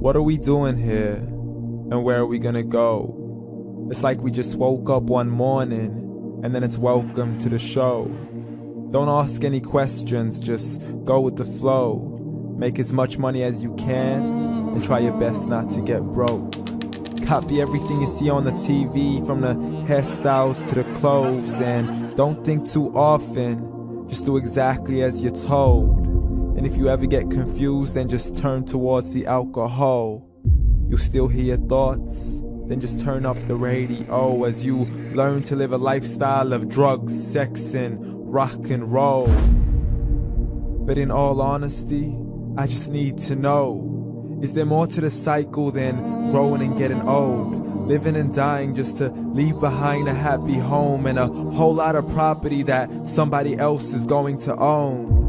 What are we doing here? And where are we gonna go? It's like we just woke up one morning and then it's welcome to the show. Don't ask any questions, just go with the flow. Make as much money as you can and try your best not to get broke. Copy everything you see on the TV, from the hairstyles to the clothes, and don't think too often, just do exactly as you're told. And if you ever get confused, then just turn towards the alcohol. You'll still hear your thoughts, then just turn up the radio as you learn to live a lifestyle of drugs, sex, and rock and roll. But in all honesty, I just need to know, is there more to the cycle than growing and getting old? Living and dying just to leave behind a happy home and a whole lot of property that somebody else is going to own.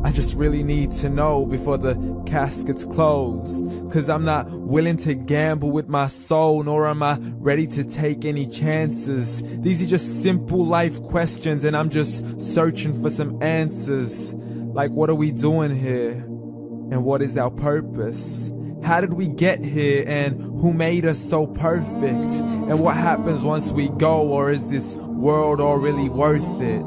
I just really need to know before the casket's closed, 'cause I'm not willing to gamble with my soul, nor am I ready to take any chances. These are just simple life questions and I'm just searching for some answers. Like, what are we doing here? And what is our purpose? How did we get here, and who made us so perfect? And what happens once we go, or is this world all really worth it?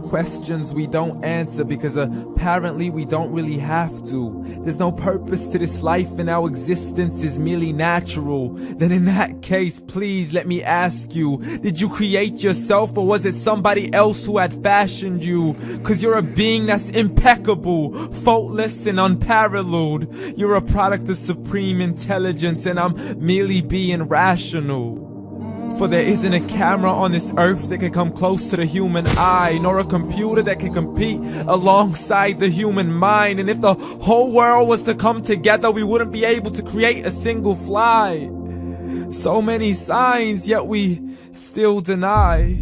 Questions we don't answer because apparently we don't really have to. There's no purpose to this life and our existence is merely natural. Then in that case, please let me ask you, did you create yourself, or was it somebody else who had fashioned you? 'Cause you're a being that's impeccable, faultless and unparalleled. You're a product of supreme intelligence and I'm merely being rational. For there isn't a camera on this earth that can come close to the human eye, nor a computer that can compete alongside the human mind. And if the whole world was to come together, we wouldn't be able to create a single fly. So many signs, yet we still deny.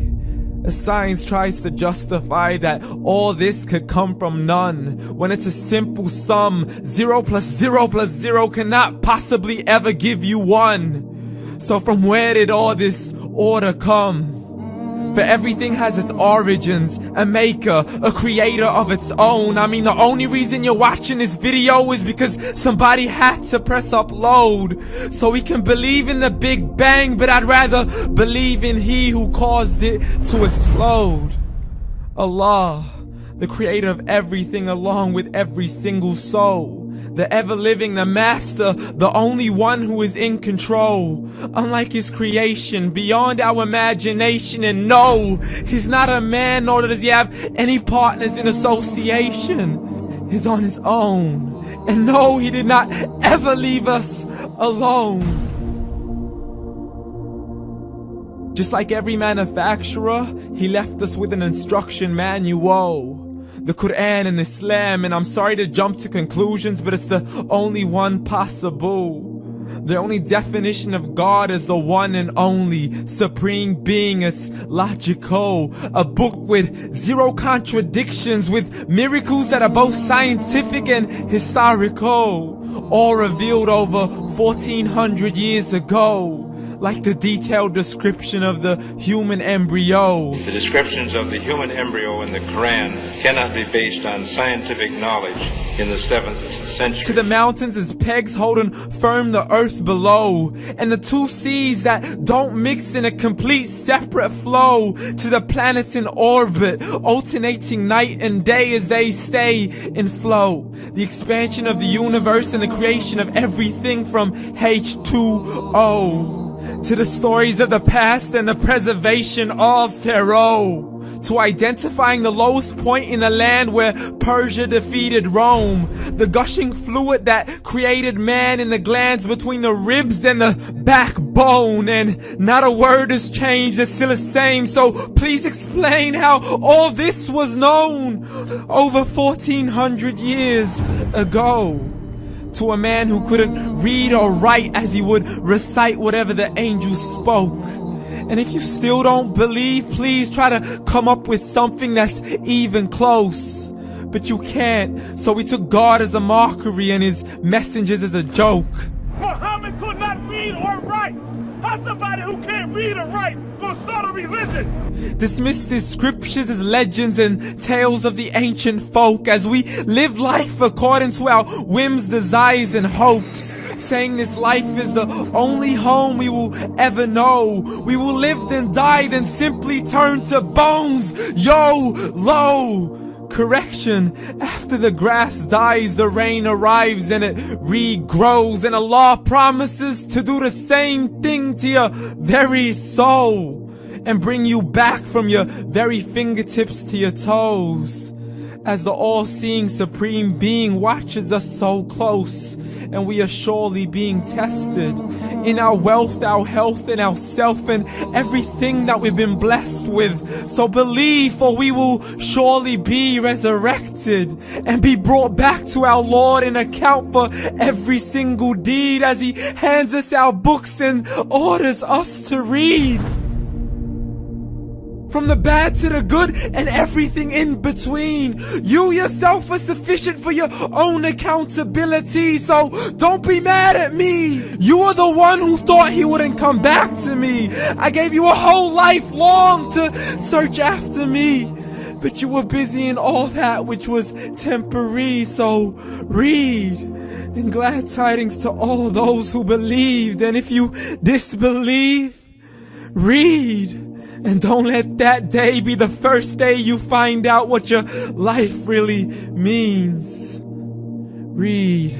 As science tries to justify that all this could come from none, when it's a simple sum. 0 plus 0 plus 0 cannot possibly ever give you 1. So from where did all this order come? But everything has its origins, a maker, a creator of its own. I mean, the only reason you're watching this video is because somebody had to press upload. So we can believe in the Big Bang, but I'd rather believe in He who caused it to explode. Allah, the creator of everything along with every single soul. The ever-living, the master, the only one who is in control. Unlike his creation, beyond our imagination. And no, he's not a man, nor does he have any partners in association. He's on his own. And no, he did not ever leave us alone. Just like every manufacturer, he left us with an instruction manual. The Quran and Islam, and I'm sorry to jump to conclusions, but it's the only one possible. The only definition of God is the one and only supreme being. It's logical, a book with 0 contradictions, with miracles that are both scientific and historical, all revealed over 1400 years ago. Like the detailed description of the human embryo. The descriptions of the human embryo in the Quran cannot be based on scientific knowledge in the 7th century. To the mountains as pegs holding firm the earth below, and the 2 seas that don't mix in a complete separate flow. To the planets in orbit, alternating night and day as they stay in flow. The expansion of the universe and the creation of everything from H2O. To the stories of the past and the preservation of Pharaoh. To identifying the lowest point in the land where Persia defeated Rome. The gushing fluid that created man in the glands between the ribs and the backbone. And not a word has changed, it's still the same. So please explain how all this was known over 1400 years ago. To a man who couldn't read or write, as he would recite whatever the angels spoke. And if you still don't believe, please try to come up with something that's even close. But you can't, so we took God as a mockery and his messengers as a joke. Muhammad could not read or write. How somebody who can't read or write gonna start a religion? Dismissed his scriptures as legends and tales of the ancient folk, as we live life according to our whims, desires, and hopes. saying this life is the only home we will ever know. We will live then die, then simply turn to bones. YOLO! Correction, after the grass dies, the rain arrives and it regrows, and Allah promises to do the same thing to your very soul and bring you back from your very fingertips to your toes, as the all-seeing supreme being watches us so close, and we are surely being tested in our wealth, our health, and our self, and everything that we've been blessed with. So believe, for we will surely be resurrected and be brought back to our Lord and account for every single deed, as He hands us our books and orders us to read. From the bad to the good and everything in between. You yourself are sufficient for your own accountability, so don't be mad at me. You are the one who thought He wouldn't come back to me. I gave you a whole life long to search after me, but you were busy in all that which was temporary. So read, and glad tidings to all those who believed. And if you disbelieve, read. And don't let that day be the first day you find out what your life really means. Read.